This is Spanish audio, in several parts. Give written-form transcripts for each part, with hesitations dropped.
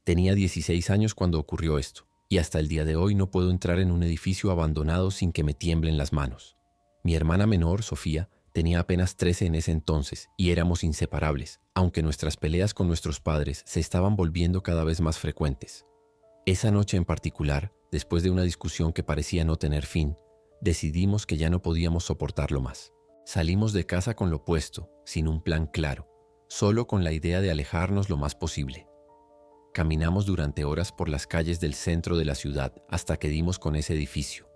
Tenía 16 años cuando ocurrió esto, y hasta el día de hoy no puedo entrar en un edificio abandonado sin que me tiemblen las manos. Mi hermana menor, Sofía, tenía apenas 13 en ese entonces y éramos inseparables, aunque nuestras peleas con nuestros padres se estaban volviendo cada vez más frecuentes. Esa noche en particular, después de una discusión que parecía no tener fin, decidimos que ya no podíamos soportarlo más. Salimos de casa con lo puesto, sin un plan claro, solo con la idea de alejarnos lo más posible. Caminamos durante horas por las calles del centro de la ciudad hasta que dimos con ese edificio.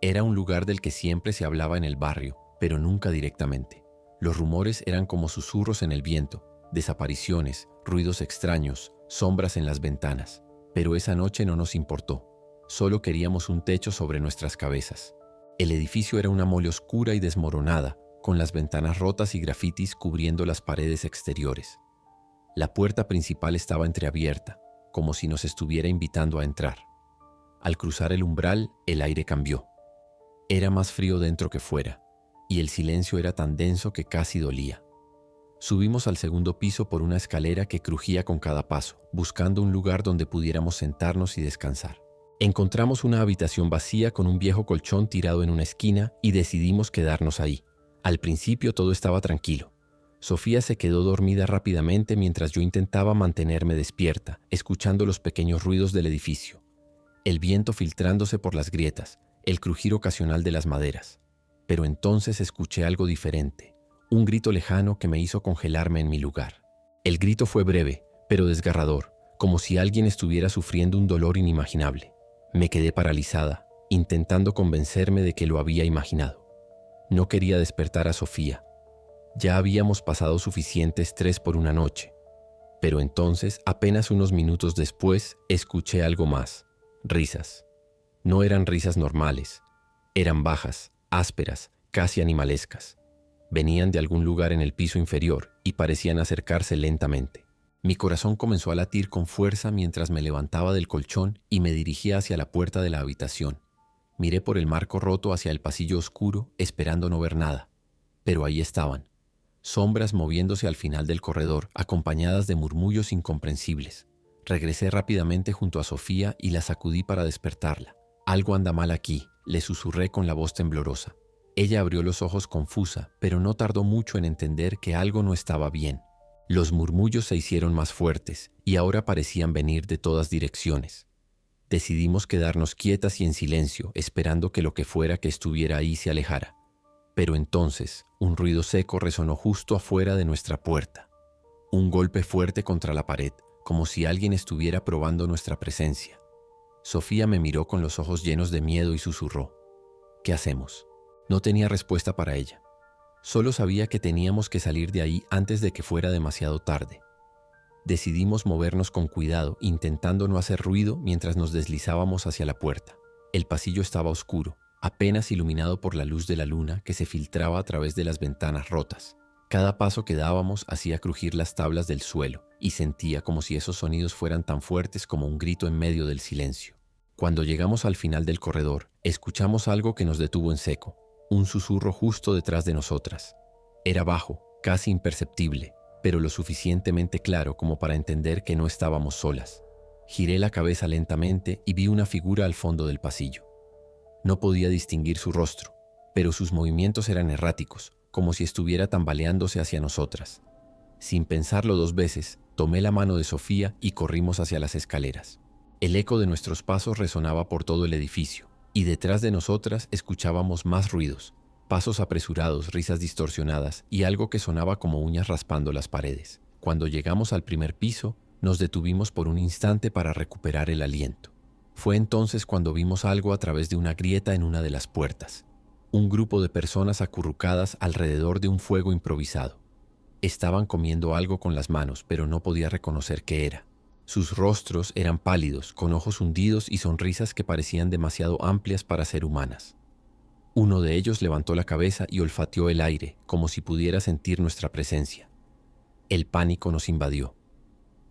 Era un lugar del que siempre se hablaba en el barrio, pero nunca directamente. Los rumores eran como susurros en el viento, desapariciones, ruidos extraños, sombras en las ventanas. Pero esa noche no nos importó. Solo queríamos un techo sobre nuestras cabezas. El edificio era una mole oscura y desmoronada, con las ventanas rotas y grafitis cubriendo las paredes exteriores. La puerta principal estaba entreabierta, como si nos estuviera invitando a entrar. Al cruzar el umbral, el aire cambió. Era más frío dentro que fuera, y el silencio era tan denso que casi dolía. Subimos al segundo piso por una escalera que crujía con cada paso, buscando un lugar donde pudiéramos sentarnos y descansar. Encontramos una habitación vacía con un viejo colchón tirado en una esquina y decidimos quedarnos ahí. Al principio todo estaba tranquilo. Sofía se quedó dormida rápidamente mientras yo intentaba mantenerme despierta, escuchando los pequeños ruidos del edificio. El viento filtrándose por las grietas, el crujir ocasional de las maderas. Pero entonces escuché algo diferente, un grito lejano que me hizo congelarme en mi lugar. El grito fue breve, pero desgarrador, como si alguien estuviera sufriendo un dolor inimaginable. Me quedé paralizada, intentando convencerme de que lo había imaginado. No quería despertar a Sofía. Ya habíamos pasado suficiente estrés por una noche. Pero entonces, apenas unos minutos después, escuché algo más. Risas. No eran risas normales. Eran bajas, ásperas, casi animalescas. Venían de algún lugar en el piso inferior y parecían acercarse lentamente. Mi corazón comenzó a latir con fuerza mientras me levantaba del colchón y me dirigía hacia la puerta de la habitación. Miré por el marco roto hacia el pasillo oscuro, esperando no ver nada. Pero ahí estaban. Sombras moviéndose al final del corredor, acompañadas de murmullos incomprensibles. Regresé rápidamente junto a Sofía y la sacudí para despertarla. «Algo anda mal aquí», le susurré con la voz temblorosa. Ella abrió los ojos confusa, pero no tardó mucho en entender que algo no estaba bien. Los murmullos se hicieron más fuertes y ahora parecían venir de todas direcciones. Decidimos quedarnos quietas y en silencio, esperando que lo que fuera que estuviera ahí se alejara. Pero entonces, un ruido seco resonó justo afuera de nuestra puerta. Un golpe fuerte contra la pared, como si alguien estuviera probando nuestra presencia. Sofía me miró con los ojos llenos de miedo y susurró: «¿Qué hacemos?». No tenía respuesta para ella. Solo sabía que teníamos que salir de ahí antes de que fuera demasiado tarde. Decidimos movernos con cuidado, intentando no hacer ruido mientras nos deslizábamos hacia la puerta. El pasillo estaba oscuro, apenas iluminado por la luz de la luna que se filtraba a través de las ventanas rotas. Cada paso que dábamos hacía crujir las tablas del suelo y sentía como si esos sonidos fueran tan fuertes como un grito en medio del silencio. Cuando llegamos al final del corredor, escuchamos algo que nos detuvo en seco. Un susurro justo detrás de nosotras. Era bajo, casi imperceptible, pero lo suficientemente claro como para entender que no estábamos solas. Giré la cabeza lentamente y vi una figura al fondo del pasillo. No podía distinguir su rostro, pero sus movimientos eran erráticos, como si estuviera tambaleándose hacia nosotras. Sin pensarlo dos veces, tomé la mano de Sofía y corrimos hacia las escaleras. El eco de nuestros pasos resonaba por todo el edificio, y detrás de nosotras escuchábamos más ruidos, pasos apresurados, risas distorsionadas y algo que sonaba como uñas raspando las paredes. Cuando llegamos al primer piso, nos detuvimos por un instante para recuperar el aliento. Fue entonces cuando vimos algo a través de una grieta en una de las puertas. Un grupo de personas acurrucadas alrededor de un fuego improvisado. Estaban comiendo algo con las manos, pero no podía reconocer qué era. Sus rostros eran pálidos, con ojos hundidos y sonrisas que parecían demasiado amplias para ser humanas. Uno de ellos levantó la cabeza y olfateó el aire, como si pudiera sentir nuestra presencia. El pánico nos invadió.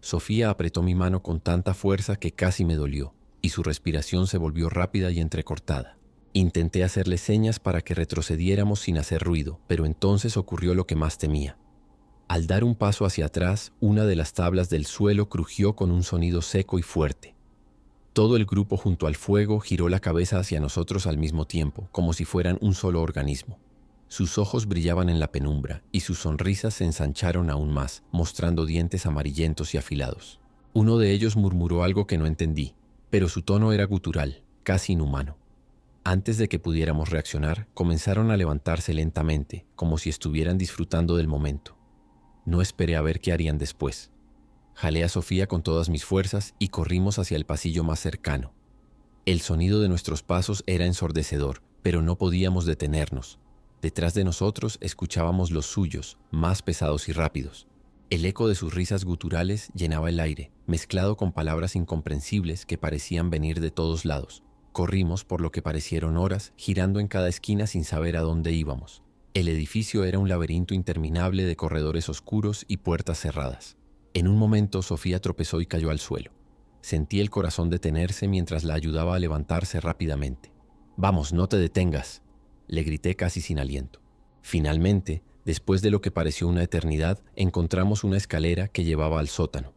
Sofía apretó mi mano con tanta fuerza que casi me dolió, y su respiración se volvió rápida y entrecortada. Intenté hacerle señas para que retrocediéramos sin hacer ruido, pero entonces ocurrió lo que más temía. Al dar un paso hacia atrás, una de las tablas del suelo crujió con un sonido seco y fuerte. Todo el grupo junto al fuego giró la cabeza hacia nosotros al mismo tiempo, como si fueran un solo organismo. Sus ojos brillaban en la penumbra y sus sonrisas se ensancharon aún más, mostrando dientes amarillentos y afilados. Uno de ellos murmuró algo que no entendí, pero su tono era gutural, casi inhumano. Antes de que pudiéramos reaccionar, comenzaron a levantarse lentamente, como si estuvieran disfrutando del momento. No esperé a ver qué harían después. Jalé a Sofía con todas mis fuerzas y corrimos hacia el pasillo más cercano. El sonido de nuestros pasos era ensordecedor, pero no podíamos detenernos. Detrás de nosotros escuchábamos los suyos, más pesados y rápidos. El eco de sus risas guturales llenaba el aire, mezclado con palabras incomprensibles que parecían venir de todos lados. Corrimos por lo que parecieron horas, girando en cada esquina sin saber a dónde íbamos. El edificio era un laberinto interminable de corredores oscuros y puertas cerradas. En un momento, Sofía tropezó y cayó al suelo. Sentí el corazón detenerse mientras la ayudaba a levantarse rápidamente. «Vamos, no te detengas», le grité casi sin aliento. Finalmente, después de lo que pareció una eternidad, encontramos una escalera que llevaba al sótano.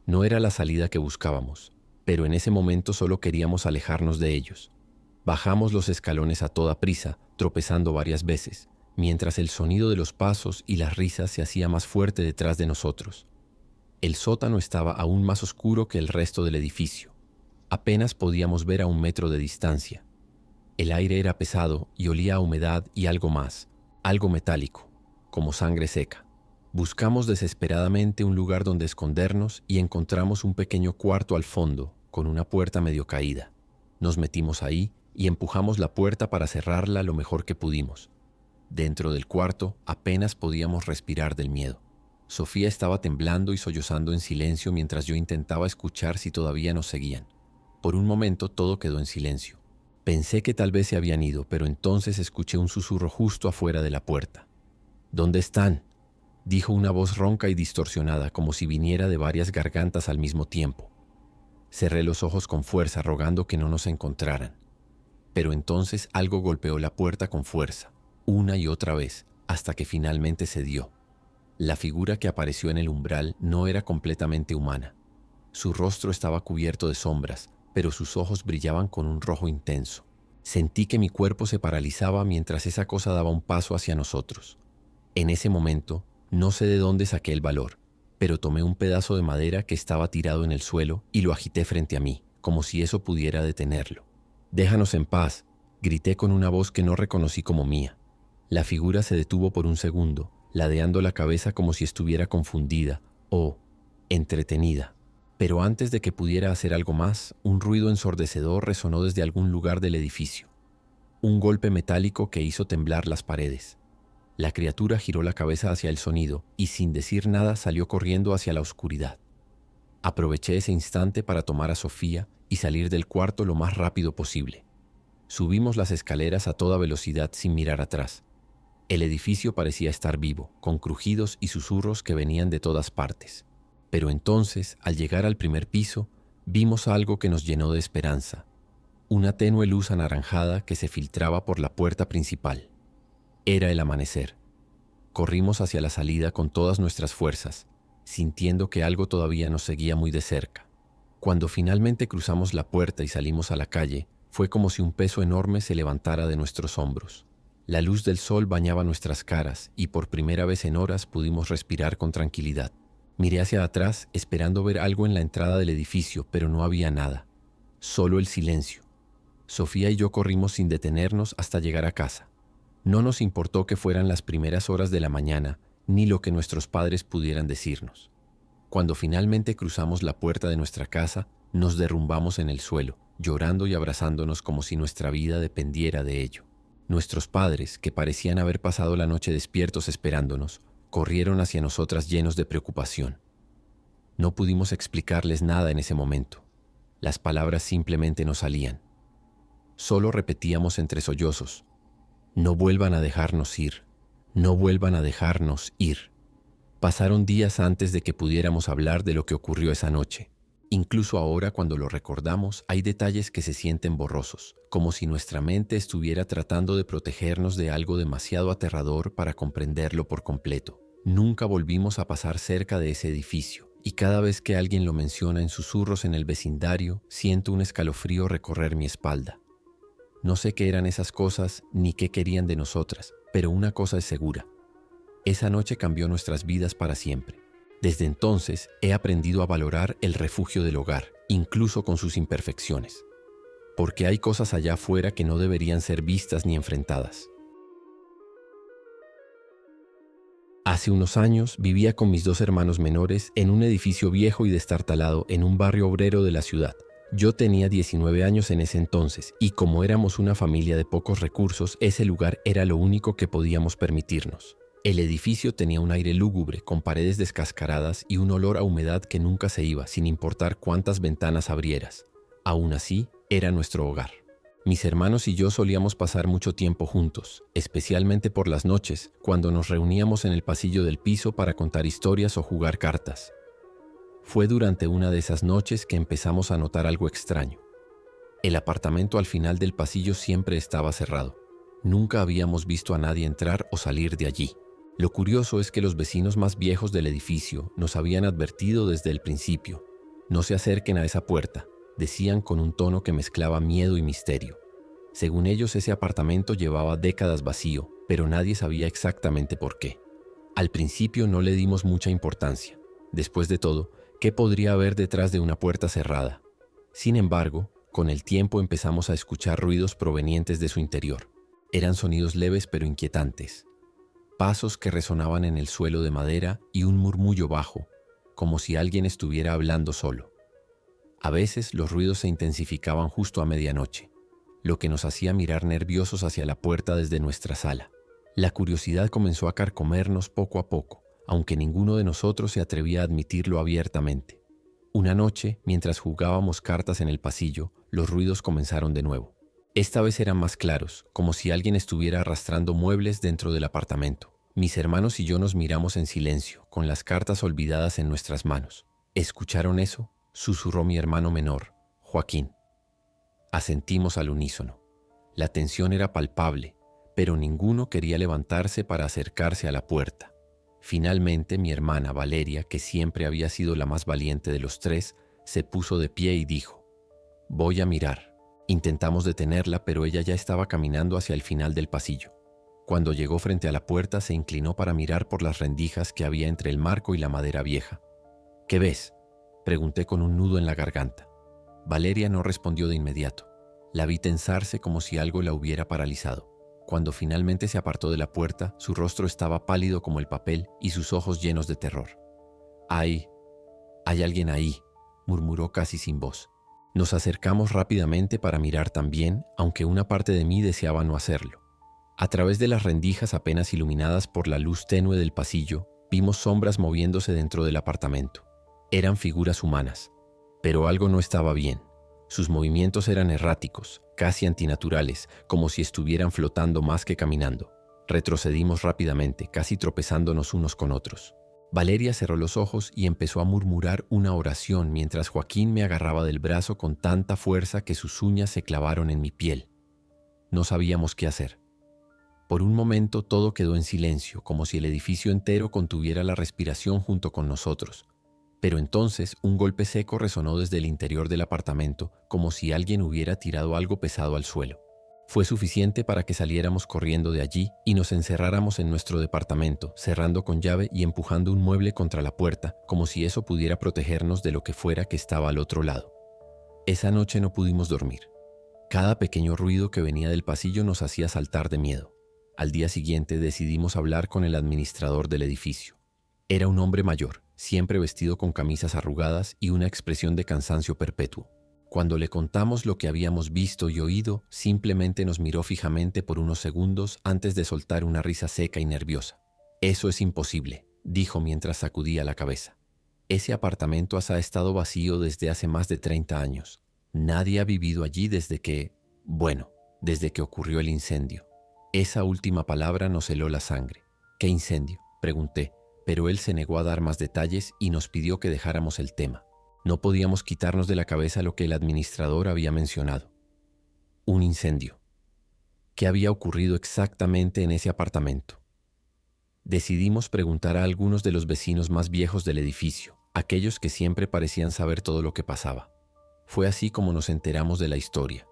No era la salida que buscábamos, pero en ese momento solo queríamos alejarnos de ellos. Bajamos los escalones a toda prisa, tropezando varias veces, mientras el sonido de los pasos y las risas se hacía más fuerte detrás de nosotros. El sótano estaba aún más oscuro que el resto del edificio. Apenas podíamos ver a 1 metro de distancia. El aire era pesado y olía a humedad y algo más, algo metálico, como sangre seca. Buscamos desesperadamente un lugar donde escondernos y encontramos un pequeño cuarto al fondo, con una puerta medio caída. Nos metimos ahí y empujamos la puerta para cerrarla lo mejor que pudimos. Dentro del cuarto apenas podíamos respirar del miedo. Sofía estaba temblando y sollozando en silencio mientras yo intentaba escuchar si todavía nos seguían. Por un momento todo quedó en silencio. Pensé que tal vez se habían ido, pero entonces escuché un susurro justo afuera de la puerta. «¿Dónde están?», dijo una voz ronca y distorsionada, como si viniera de varias gargantas al mismo tiempo. Cerré los ojos con fuerza, rogando que no nos encontraran. Pero entonces algo golpeó la puerta con fuerza, una y otra vez, hasta que finalmente cedió. La figura que apareció en el umbral no era completamente humana. Su rostro estaba cubierto de sombras, pero sus ojos brillaban con un rojo intenso. Sentí que mi cuerpo se paralizaba mientras esa cosa daba un paso hacia nosotros. En ese momento, no sé de dónde saqué el valor, pero tomé un pedazo de madera que estaba tirado en el suelo y lo agité frente a mí, como si eso pudiera detenerlo. «Déjanos en paz», grité con una voz que no reconocí como mía. La figura se detuvo por un segundo, ladeando la cabeza como si estuviera confundida o entretenida. Pero antes de que pudiera hacer algo más, un ruido ensordecedor resonó desde algún lugar del edificio. Un golpe metálico que hizo temblar las paredes. La criatura giró la cabeza hacia el sonido y sin decir nada salió corriendo hacia la oscuridad. Aproveché ese instante para tomar a Sofía y salir del cuarto lo más rápido posible. Subimos las escaleras a toda velocidad sin mirar atrás. El edificio parecía estar vivo, con crujidos y susurros que venían de todas partes. Pero entonces, al llegar al primer piso, vimos algo que nos llenó de esperanza. Una tenue luz anaranjada que se filtraba por la puerta principal. Era el amanecer. Corrimos hacia la salida con todas nuestras fuerzas, sintiendo que algo todavía nos seguía muy de cerca. Cuando finalmente cruzamos la puerta y salimos a la calle, fue como si un peso enorme se levantara de nuestros hombros. La luz del sol bañaba nuestras caras y por primera vez en horas pudimos respirar con tranquilidad. Miré hacia atrás esperando ver algo en la entrada del edificio, pero no había nada. Solo el silencio. Sofía y yo corrimos sin detenernos hasta llegar a casa. No nos importó que fueran las primeras horas de la mañana, ni lo que nuestros padres pudieran decirnos. Cuando finalmente cruzamos la puerta de nuestra casa, nos derrumbamos en el suelo, llorando y abrazándonos como si nuestra vida dependiera de ello. Nuestros padres, que parecían haber pasado la noche despiertos esperándonos, corrieron hacia nosotras llenos de preocupación. No pudimos explicarles nada en ese momento. Las palabras simplemente no salían. Solo repetíamos entre sollozos: «No vuelvan a dejarnos ir, no vuelvan a dejarnos ir». Pasaron días antes de que pudiéramos hablar de lo que ocurrió esa noche. Incluso ahora, cuando lo recordamos, hay detalles que se sienten borrosos, como si nuestra mente estuviera tratando de protegernos de algo demasiado aterrador para comprenderlo por completo. Nunca volvimos a pasar cerca de ese edificio, y cada vez que alguien lo menciona en susurros en el vecindario, siento un escalofrío recorrer mi espalda. No sé qué eran esas cosas ni qué querían de nosotras, pero una cosa es segura. Esa noche cambió nuestras vidas para siempre. Desde entonces he aprendido a valorar el refugio del hogar, incluso con sus imperfecciones. Porque hay cosas allá afuera que no deberían ser vistas ni enfrentadas. Hace unos años vivía con mis 2 hermanos menores en un edificio viejo y destartalado en un barrio obrero de la ciudad. Yo tenía 19 años en ese entonces y como éramos una familia de pocos recursos, ese lugar era lo único que podíamos permitirnos. El edificio tenía un aire lúgubre, con paredes descascaradas y un olor a humedad que nunca se iba, sin importar cuántas ventanas abrieras. Aún así, era nuestro hogar. Mis hermanos y yo solíamos pasar mucho tiempo juntos, especialmente por las noches, cuando nos reuníamos en el pasillo del piso para contar historias o jugar cartas. Fue durante una de esas noches que empezamos a notar algo extraño. El apartamento al final del pasillo siempre estaba cerrado. Nunca habíamos visto a nadie entrar o salir de allí. Lo curioso es que los vecinos más viejos del edificio nos habían advertido desde el principio. No se acerquen a esa puerta, decían con un tono que mezclaba miedo y misterio. Según ellos, ese apartamento llevaba décadas vacío, pero nadie sabía exactamente por qué. Al principio no le dimos mucha importancia. Después de todo, ¿qué podría haber detrás de una puerta cerrada? Sin embargo, con el tiempo empezamos a escuchar ruidos provenientes de su interior. Eran sonidos leves pero inquietantes. Pasos que resonaban en el suelo de madera y un murmullo bajo, como si alguien estuviera hablando solo. A veces los ruidos se intensificaban justo a medianoche, lo que nos hacía mirar nerviosos hacia la puerta desde nuestra sala. La curiosidad comenzó a carcomernos poco a poco, aunque ninguno de nosotros se atrevía a admitirlo abiertamente. Una noche, mientras jugábamos cartas en el pasillo, los ruidos comenzaron de nuevo. Esta vez eran más claros, como si alguien estuviera arrastrando muebles dentro del apartamento. Mis hermanos y yo nos miramos en silencio, con las cartas olvidadas en nuestras manos. ¿Escucharon eso?, susurró mi hermano menor, Joaquín. Asentimos al unísono. La tensión era palpable, pero ninguno quería levantarse para acercarse a la puerta. Finalmente, mi hermana Valeria, que siempre había sido la más valiente de los tres, se puso de pie y dijo: «Voy a mirar». Intentamos detenerla, pero ella ya estaba caminando hacia el final del pasillo. Cuando llegó frente a la puerta, se inclinó para mirar por las rendijas que había entre el marco y la madera vieja. «¿Qué ves?», pregunté con un nudo en la garganta. Valeria no respondió de inmediato. La vi tensarse como si algo la hubiera paralizado. Cuando finalmente se apartó de la puerta, su rostro estaba pálido como el papel y sus ojos llenos de terror. Hay alguien ahí», murmuró casi sin voz. Nos acercamos rápidamente para mirar también, aunque una parte de mí deseaba no hacerlo. A través de las rendijas apenas iluminadas por la luz tenue del pasillo, vimos sombras moviéndose dentro del apartamento. Eran figuras humanas, pero algo no estaba bien. Sus movimientos eran erráticos, casi antinaturales, como si estuvieran flotando más que caminando. Retrocedimos rápidamente, casi tropezándonos unos con otros. Valeria cerró los ojos y empezó a murmurar una oración mientras Joaquín me agarraba del brazo con tanta fuerza que sus uñas se clavaron en mi piel. No sabíamos qué hacer. Por un momento todo quedó en silencio, como si el edificio entero contuviera la respiración junto con nosotros. Pero entonces un golpe seco resonó desde el interior del apartamento, como si alguien hubiera tirado algo pesado al suelo. Fue suficiente para que saliéramos corriendo de allí y nos encerráramos en nuestro departamento, cerrando con llave y empujando un mueble contra la puerta, como si eso pudiera protegernos de lo que fuera que estaba al otro lado. Esa noche no pudimos dormir. Cada pequeño ruido que venía del pasillo nos hacía saltar de miedo. Al día siguiente decidimos hablar con el administrador del edificio. Era un hombre mayor, siempre vestido con camisas arrugadas y una expresión de cansancio perpetuo. Cuando le contamos lo que habíamos visto y oído, simplemente nos miró fijamente por unos segundos antes de soltar una risa seca y nerviosa. «Eso es imposible», dijo mientras sacudía la cabeza. «Ese apartamento ha estado vacío desde hace más de 30 años. Nadie ha vivido allí desde que ocurrió el incendio». Esa última palabra nos heló la sangre. «¿Qué incendio?», pregunté, pero él se negó a dar más detalles y nos pidió que dejáramos el tema. No podíamos quitarnos de la cabeza lo que el administrador había mencionado. Un incendio. ¿Qué había ocurrido exactamente en ese apartamento? Decidimos preguntar a algunos de los vecinos más viejos del edificio, aquellos que siempre parecían saber todo lo que pasaba. Fue así como nos enteramos de la historia.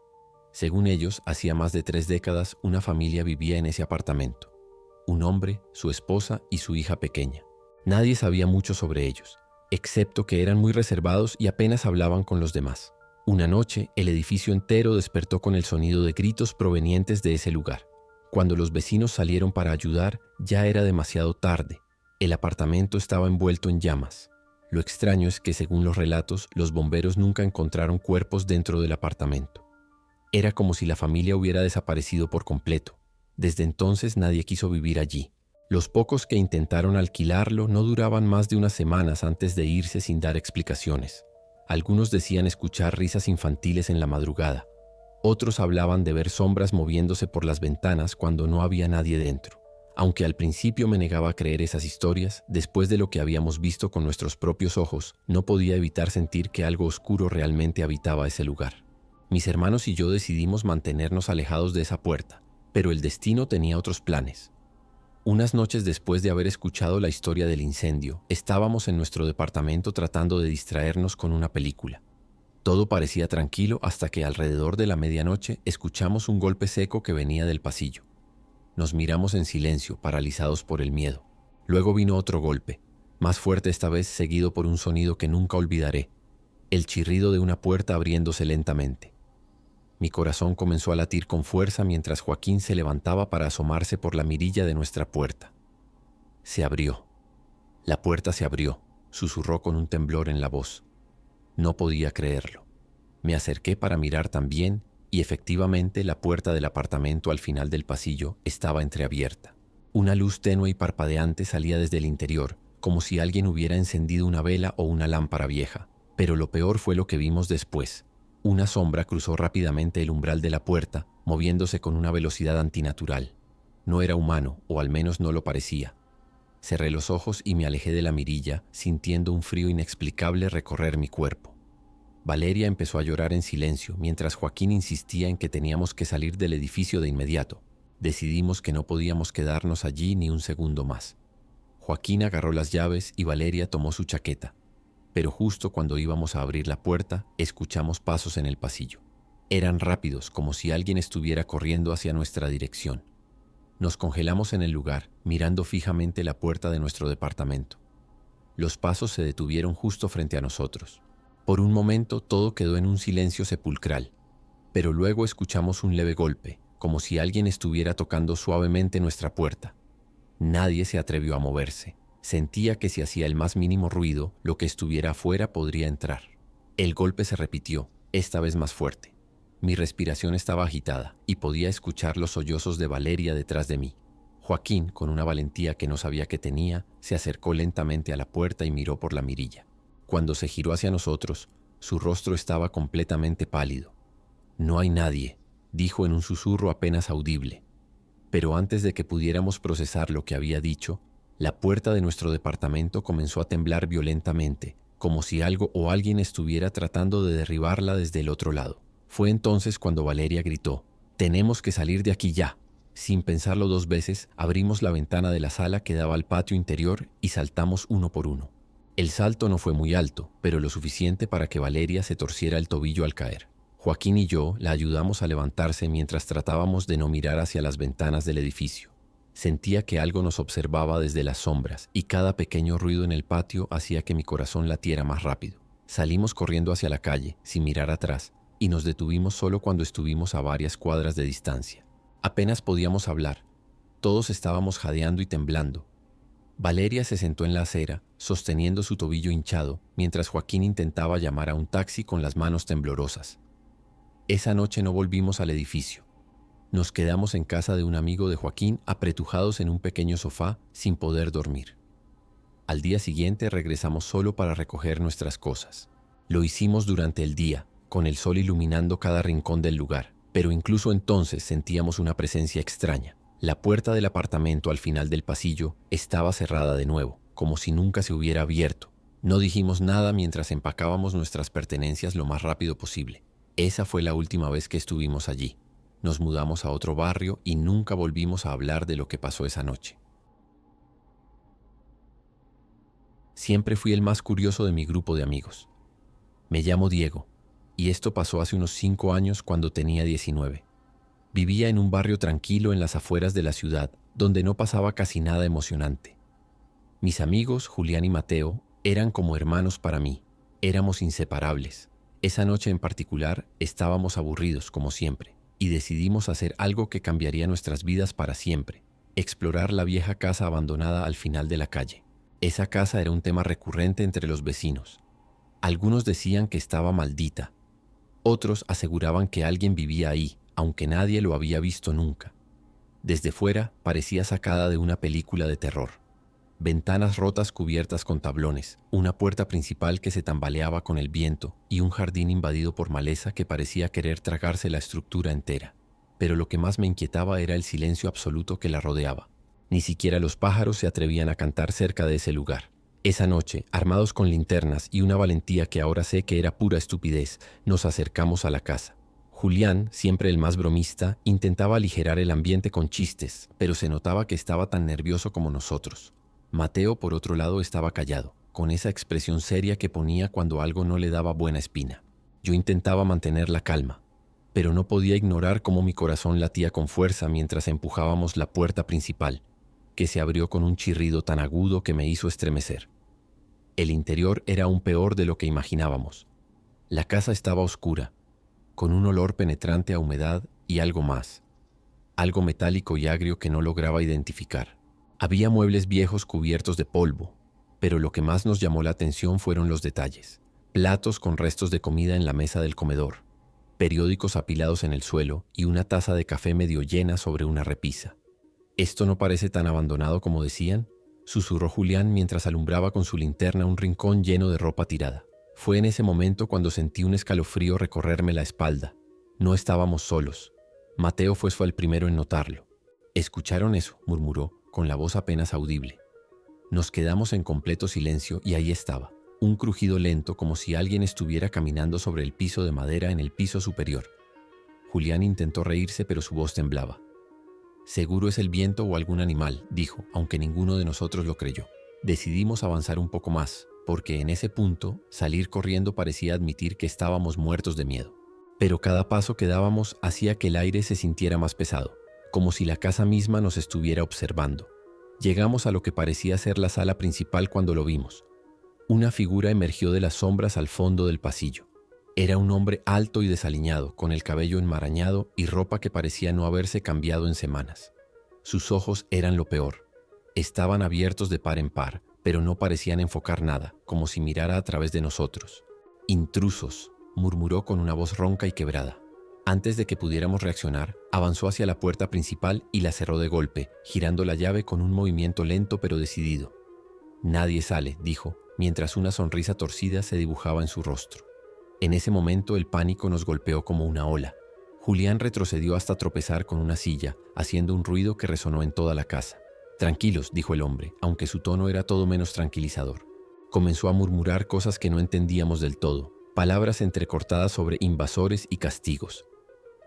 Según ellos, hacía más de 3 décadas una familia vivía en ese apartamento. Un hombre, su esposa y su hija pequeña. Nadie sabía mucho sobre ellos, excepto que eran muy reservados y apenas hablaban con los demás. Una noche, el edificio entero despertó con el sonido de gritos provenientes de ese lugar. Cuando los vecinos salieron para ayudar, ya era demasiado tarde. El apartamento estaba envuelto en llamas. Lo extraño es que, según los relatos, los bomberos nunca encontraron cuerpos dentro del apartamento. Era como si la familia hubiera desaparecido por completo. Desde entonces nadie quiso vivir allí. Los pocos que intentaron alquilarlo no duraban más de unas semanas antes de irse sin dar explicaciones. Algunos decían escuchar risas infantiles en la madrugada. Otros hablaban de ver sombras moviéndose por las ventanas cuando no había nadie dentro. Aunque al principio me negaba a creer esas historias, después de lo que habíamos visto con nuestros propios ojos, no podía evitar sentir que algo oscuro realmente habitaba ese lugar. Mis hermanos y yo decidimos mantenernos alejados de esa puerta, pero el destino tenía otros planes. Unas noches después de haber escuchado la historia del incendio, estábamos en nuestro departamento tratando de distraernos con una película. Todo parecía tranquilo hasta que alrededor de la medianoche escuchamos un golpe seco que venía del pasillo. Nos miramos en silencio, paralizados por el miedo. Luego vino otro golpe, más fuerte esta vez, seguido por un sonido que nunca olvidaré: el chirrido de una puerta abriéndose lentamente. Mi corazón comenzó a latir con fuerza mientras Joaquín se levantaba para asomarse por la mirilla de nuestra puerta. Se abrió. La puerta se abrió, susurró con un temblor en la voz. No podía creerlo. Me acerqué para mirar también y efectivamente la puerta del apartamento al final del pasillo estaba entreabierta. Una luz tenue y parpadeante salía desde el interior, como si alguien hubiera encendido una vela o una lámpara vieja. Pero lo peor fue lo que vimos después. Una sombra cruzó rápidamente el umbral de la puerta, moviéndose con una velocidad antinatural. No era humano, o al menos no lo parecía. Cerré los ojos y me alejé de la mirilla, sintiendo un frío inexplicable recorrer mi cuerpo. Valeria empezó a llorar en silencio, mientras Joaquín insistía en que teníamos que salir del edificio de inmediato. Decidimos que no podíamos quedarnos allí ni un segundo más. Joaquín agarró las llaves y Valeria tomó su chaqueta. Pero justo cuando íbamos a abrir la puerta, escuchamos pasos en el pasillo. Eran rápidos, como si alguien estuviera corriendo hacia nuestra dirección. Nos congelamos en el lugar, mirando fijamente la puerta de nuestro departamento. Los pasos se detuvieron justo frente a nosotros. Por un momento todo quedó en un silencio sepulcral, pero luego escuchamos un leve golpe, como si alguien estuviera tocando suavemente nuestra puerta. Nadie se atrevió a moverse. Sentía que si hacía el más mínimo ruido, lo que estuviera afuera podría entrar. El golpe se repitió, esta vez más fuerte. Mi respiración estaba agitada y podía escuchar los sollozos de Valeria detrás de mí. Joaquín, con una valentía que no sabía que tenía, se acercó lentamente a la puerta y miró por la mirilla. Cuando se giró hacia nosotros, su rostro estaba completamente pálido. «No hay nadie», dijo en un susurro apenas audible. Pero antes de que pudiéramos procesar lo que había dicho, la puerta de nuestro departamento comenzó a temblar violentamente, como si algo o alguien estuviera tratando de derribarla desde el otro lado. Fue entonces cuando Valeria gritó: «Tenemos que salir de aquí ya». Sin pensarlo 2 veces, abrimos la ventana de la sala que daba al patio interior y saltamos uno por uno. El salto no fue muy alto, pero lo suficiente para que Valeria se torciera el tobillo al caer. Joaquín y yo la ayudamos a levantarse mientras tratábamos de no mirar hacia las ventanas del edificio. Sentía que algo nos observaba desde las sombras y cada pequeño ruido en el patio hacía que mi corazón latiera más rápido. Salimos corriendo hacia la calle, sin mirar atrás, y nos detuvimos solo cuando estuvimos a varias cuadras de distancia. Apenas podíamos hablar. Todos estábamos jadeando y temblando. Valeria se sentó en la acera, sosteniendo su tobillo hinchado, mientras Joaquín intentaba llamar a un taxi con las manos temblorosas. Esa noche no volvimos al edificio. Nos quedamos en casa de un amigo de Joaquín, apretujados en un pequeño sofá, sin poder dormir. Al día siguiente regresamos solo para recoger nuestras cosas. Lo hicimos durante el día, con el sol iluminando cada rincón del lugar, pero incluso entonces sentíamos una presencia extraña. La puerta del apartamento al final del pasillo estaba cerrada de nuevo, como si nunca se hubiera abierto. No dijimos nada mientras empacábamos nuestras pertenencias lo más rápido posible. Esa fue la última vez que estuvimos allí. Nos mudamos a otro barrio y nunca volvimos a hablar de lo que pasó esa noche. Siempre fui el más curioso de mi grupo de amigos. Me llamo Diego, y esto pasó hace unos 5 años cuando tenía 19. Vivía en un barrio tranquilo en las afueras de la ciudad, donde no pasaba casi nada emocionante. Mis amigos, Julián y Mateo, eran como hermanos para mí. Éramos inseparables. Esa noche en particular estábamos aburridos, como siempre, y decidimos hacer algo que cambiaría nuestras vidas para siempre: explorar la vieja casa abandonada al final de la calle. Esa casa era un tema recurrente entre los vecinos. Algunos decían que estaba maldita. Otros aseguraban que alguien vivía ahí, aunque nadie lo había visto nunca. Desde fuera parecía sacada de una película de terror. Ventanas rotas cubiertas con tablones, una puerta principal que se tambaleaba con el viento y un jardín invadido por maleza que parecía querer tragarse la estructura entera. Pero lo que más me inquietaba era el silencio absoluto que la rodeaba. Ni siquiera los pájaros se atrevían a cantar cerca de ese lugar. Esa noche, armados con linternas y una valentía que ahora sé que era pura estupidez, nos acercamos a la casa. Julián, siempre el más bromista, intentaba aligerar el ambiente con chistes, pero se notaba que estaba tan nervioso como nosotros. Mateo, por otro lado, estaba callado, con esa expresión seria que ponía cuando algo no le daba buena espina. Yo intentaba mantener la calma, pero no podía ignorar cómo mi corazón latía con fuerza mientras empujábamos la puerta principal, que se abrió con un chirrido tan agudo que me hizo estremecer. El interior era aún peor de lo que imaginábamos. La casa estaba oscura, con un olor penetrante a humedad y algo más, algo metálico y agrio que no lograba identificar. Había muebles viejos cubiertos de polvo, pero lo que más nos llamó la atención fueron los detalles. Platos con restos de comida en la mesa del comedor, periódicos apilados en el suelo y una taza de café medio llena sobre una repisa. «¿Esto no parece tan abandonado como decían?», susurró Julián mientras alumbraba con su linterna un rincón lleno de ropa tirada. Fue en ese momento cuando sentí un escalofrío recorrerme la espalda. No estábamos solos. Mateo fue el primero en notarlo. «¿Escucharon eso?», murmuró, con la voz apenas audible. Nos quedamos en completo silencio y ahí estaba, un crujido lento como si alguien estuviera caminando sobre el piso de madera en el piso superior. Julián intentó reírse, pero su voz temblaba. «Seguro es el viento o algún animal», dijo, aunque ninguno de nosotros lo creyó. Decidimos avanzar un poco más, porque en ese punto, salir corriendo parecía admitir que estábamos muertos de miedo. Pero cada paso que dábamos hacía que el aire se sintiera más pesado, como si la casa misma nos estuviera observando. Llegamos a lo que parecía ser la sala principal cuando lo vimos. Una figura emergió de las sombras al fondo del pasillo. Era un hombre alto y desaliñado, con el cabello enmarañado y ropa que parecía no haberse cambiado en semanas. Sus ojos eran lo peor. Estaban abiertos de par en par, pero no parecían enfocar nada, como si mirara a través de nosotros. «Intrusos», murmuró con una voz ronca y quebrada. Antes de que pudiéramos reaccionar, avanzó hacia la puerta principal y la cerró de golpe, girando la llave con un movimiento lento pero decidido. «Nadie sale», dijo, mientras una sonrisa torcida se dibujaba en su rostro. En ese momento el pánico nos golpeó como una ola. Julián retrocedió hasta tropezar con una silla, haciendo un ruido que resonó en toda la casa. «Tranquilos», dijo el hombre, aunque su tono era todo menos tranquilizador. Comenzó a murmurar cosas que no entendíamos del todo, palabras entrecortadas sobre invasores y castigos.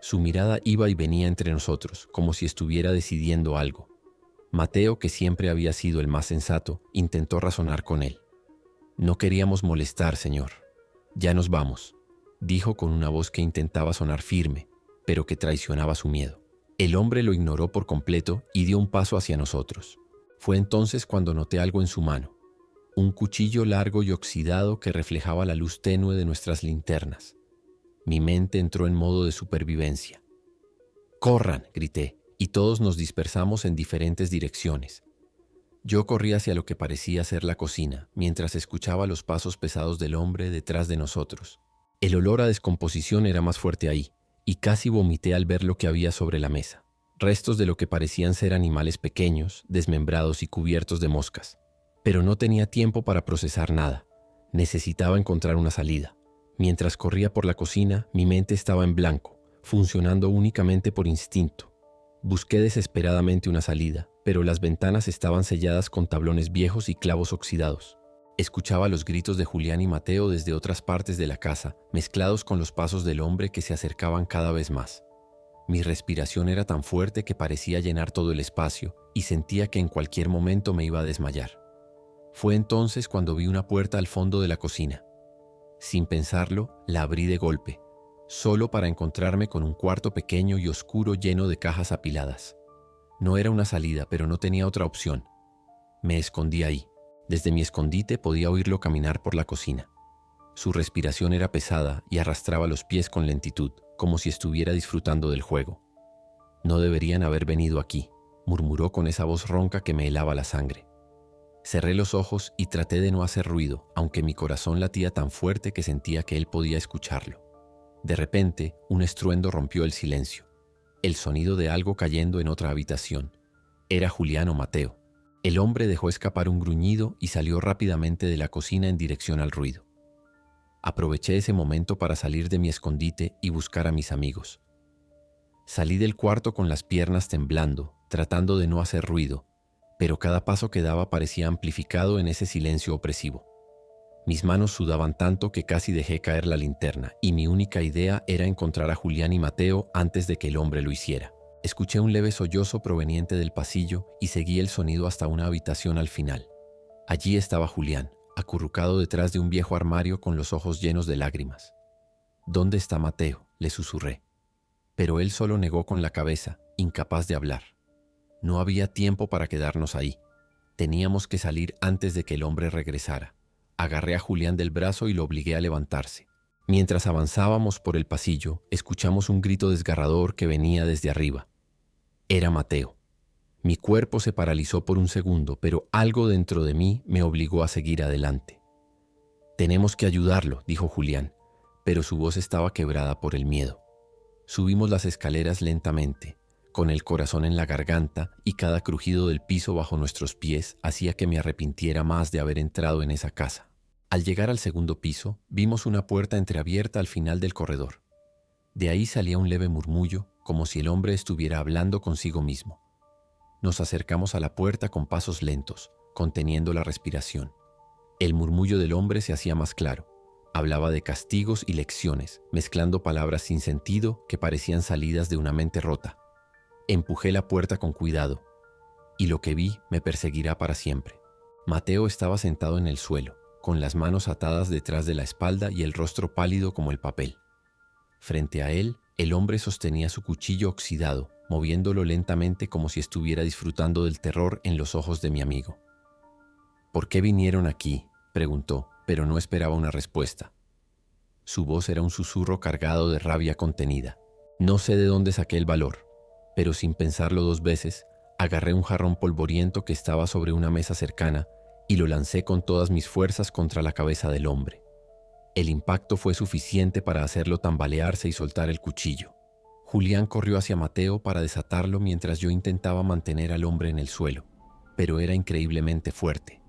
Su mirada iba y venía entre nosotros, como si estuviera decidiendo algo. Mateo, que siempre había sido el más sensato, intentó razonar con él. «No queríamos molestar, señor. Ya nos vamos», dijo con una voz que intentaba sonar firme, pero que traicionaba su miedo. El hombre lo ignoró por completo y dio un paso hacia nosotros. Fue entonces cuando noté algo en su mano. Un cuchillo largo y oxidado que reflejaba la luz tenue de nuestras linternas. Mi mente entró en modo de supervivencia. «¡Corran!», grité, y todos nos dispersamos en diferentes direcciones. Yo corrí hacia lo que parecía ser la cocina, mientras escuchaba los pasos pesados del hombre detrás de nosotros. El olor a descomposición era más fuerte ahí, y casi vomité al ver lo que había sobre la mesa. Restos de lo que parecían ser animales pequeños, desmembrados y cubiertos de moscas. Pero no tenía tiempo para procesar nada. Necesitaba encontrar una salida. Mientras corría por la cocina, mi mente estaba en blanco, funcionando únicamente por instinto. Busqué desesperadamente una salida, pero las ventanas estaban selladas con tablones viejos y clavos oxidados. Escuchaba los gritos de Julián y Mateo desde otras partes de la casa, mezclados con los pasos del hombre que se acercaban cada vez más. Mi respiración era tan fuerte que parecía llenar todo el espacio y sentía que en cualquier momento me iba a desmayar. Fue entonces cuando vi una puerta al fondo de la cocina. Sin pensarlo, la abrí de golpe, solo para encontrarme con un cuarto pequeño y oscuro lleno de cajas apiladas. No era una salida, pero no tenía otra opción. Me escondí ahí. Desde mi escondite podía oírlo caminar por la cocina. Su respiración era pesada y arrastraba los pies con lentitud, como si estuviera disfrutando del juego. «No deberían haber venido aquí», murmuró con esa voz ronca que me helaba la sangre. Cerré los ojos y traté de no hacer ruido, aunque mi corazón latía tan fuerte que sentía que él podía escucharlo. De repente, un estruendo rompió el silencio. El sonido de algo cayendo en otra habitación. Era Julián o Mateo. El hombre dejó escapar un gruñido y salió rápidamente de la cocina en dirección al ruido. Aproveché ese momento para salir de mi escondite y buscar a mis amigos. Salí del cuarto con las piernas temblando, tratando de no hacer ruido, pero cada paso que daba parecía amplificado en ese silencio opresivo. Mis manos sudaban tanto que casi dejé caer la linterna, y mi única idea era encontrar a Julián y Mateo antes de que el hombre lo hiciera. Escuché un leve sollozo proveniente del pasillo y seguí el sonido hasta una habitación al final. Allí estaba Julián, acurrucado detrás de un viejo armario con los ojos llenos de lágrimas. «¿Dónde está Mateo?», le susurré. Pero él solo negó con la cabeza, incapaz de hablar. No había tiempo para quedarnos ahí. Teníamos que salir antes de que el hombre regresara. Agarré a Julián del brazo y lo obligué a levantarse. Mientras avanzábamos por el pasillo, escuchamos un grito desgarrador que venía desde arriba. Era Mateo. Mi cuerpo se paralizó por un segundo, pero algo dentro de mí me obligó a seguir adelante. «Tenemos que ayudarlo», dijo Julián, pero su voz estaba quebrada por el miedo. Subimos las escaleras lentamente, con el corazón en la garganta, y cada crujido del piso bajo nuestros pies hacía que me arrepintiera más de haber entrado en esa casa. Al llegar al segundo piso, vimos una puerta entreabierta al final del corredor. De ahí salía un leve murmullo, como si el hombre estuviera hablando consigo mismo. Nos acercamos a la puerta con pasos lentos, conteniendo la respiración. El murmullo del hombre se hacía más claro. Hablaba de castigos y lecciones, mezclando palabras sin sentido que parecían salidas de una mente rota. Empujé la puerta con cuidado, y lo que vi me perseguirá para siempre. Mateo estaba sentado en el suelo, con las manos atadas detrás de la espalda y el rostro pálido como el papel. Frente a él, el hombre sostenía su cuchillo oxidado, moviéndolo lentamente como si estuviera disfrutando del terror en los ojos de mi amigo. «¿Por qué vinieron aquí?», preguntó, pero no esperaba una respuesta. Su voz era un susurro cargado de rabia contenida. No sé de dónde saqué el valor, pero sin pensarlo dos veces, agarré un jarrón polvoriento que estaba sobre una mesa cercana y lo lancé con todas mis fuerzas contra la cabeza del hombre. El impacto fue suficiente para hacerlo tambalearse y soltar el cuchillo. Julián corrió hacia Mateo para desatarlo mientras yo intentaba mantener al hombre en el suelo, pero era increíblemente fuerte.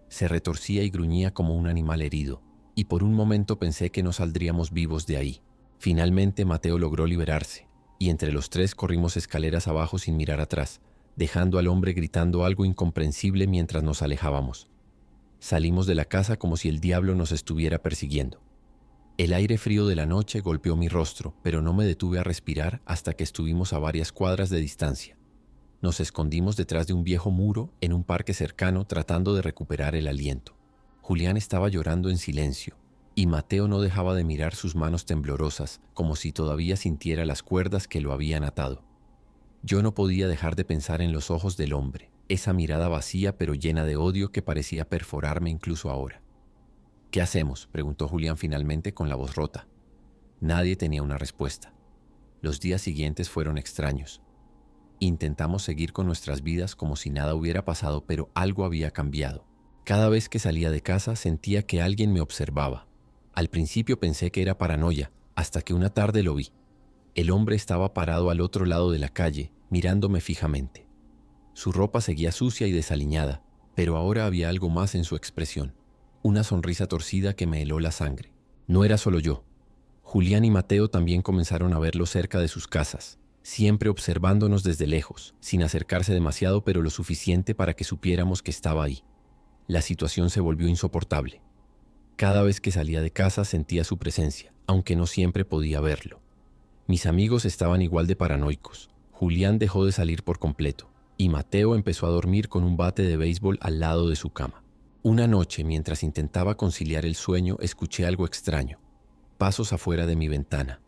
Se retorcía y gruñía como un animal herido, y por un momento pensé que no saldríamos vivos de ahí. Finalmente Mateo logró liberarse, y entre los tres corrimos escaleras abajo sin mirar atrás, dejando al hombre gritando algo incomprensible mientras nos alejábamos. Salimos de la casa como si el diablo nos estuviera persiguiendo. El aire frío de la noche golpeó mi rostro, pero no me detuve a respirar hasta que estuvimos a varias cuadras de distancia. Nos escondimos detrás de un viejo muro en un parque cercano tratando de recuperar el aliento. Julián estaba llorando en silencio, y Mateo no dejaba de mirar sus manos temblorosas, como si todavía sintiera las cuerdas que lo habían atado. Yo no podía dejar de pensar en los ojos del hombre, esa mirada vacía pero llena de odio que parecía perforarme incluso ahora. «¿Qué hacemos?», preguntó Julián finalmente con la voz rota. Nadie tenía una respuesta. Los días siguientes fueron extraños. Intentamos seguir con nuestras vidas como si nada hubiera pasado, pero algo había cambiado. Cada vez que salía de casa sentía que alguien me observaba. Al principio pensé que era paranoia, hasta que una tarde lo vi. El hombre estaba parado al otro lado de la calle, mirándome fijamente. Su ropa seguía sucia y desaliñada, pero ahora había algo más en su expresión. Una sonrisa torcida que me heló la sangre. No era solo yo. Julián y Mateo también comenzaron a verlo cerca de sus casas, siempre observándonos desde lejos, sin acercarse demasiado pero lo suficiente para que supiéramos que estaba ahí. La situación se volvió insoportable. Cada vez que salía de casa sentía su presencia, aunque no siempre podía verlo. Mis amigos estaban igual de paranoicos. Julián dejó de salir por completo, y Mateo empezó a dormir con un bate de béisbol al lado de su cama. Una noche, mientras intentaba conciliar el sueño, escuché algo extraño. Pasos afuera de mi ventana.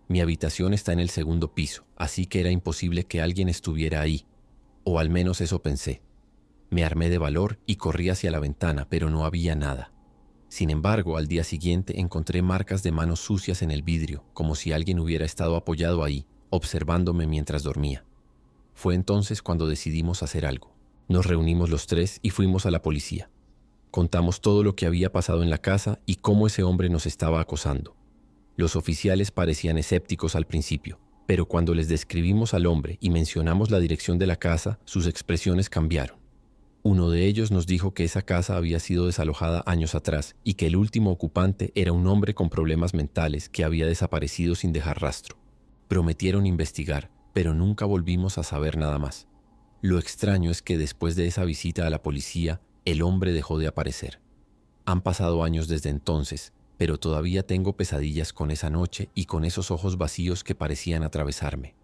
Mi habitación está en el segundo piso, así que era imposible que alguien estuviera ahí, o al menos eso pensé. Me armé de valor y corrí hacia la ventana, pero no había nada. Sin embargo, al día siguiente encontré marcas de manos sucias en el vidrio, como si alguien hubiera estado apoyado ahí, observándome mientras dormía. Fue entonces cuando decidimos hacer algo. Nos reunimos los tres y fuimos a la policía. Contamos todo lo que había pasado en la casa y cómo ese hombre nos estaba acosando. Los oficiales parecían escépticos al principio, pero cuando les describimos al hombre y mencionamos la dirección de la casa, sus expresiones cambiaron. Uno de ellos nos dijo que esa casa había sido desalojada años atrás y que el último ocupante era un hombre con problemas mentales que había desaparecido sin dejar rastro. Prometieron investigar, pero nunca volvimos a saber nada más. Lo extraño es que después de esa visita a la policía, el hombre dejó de aparecer. Han pasado años desde entonces, pero todavía tengo pesadillas con esa noche y con esos ojos vacíos que parecían atravesarme.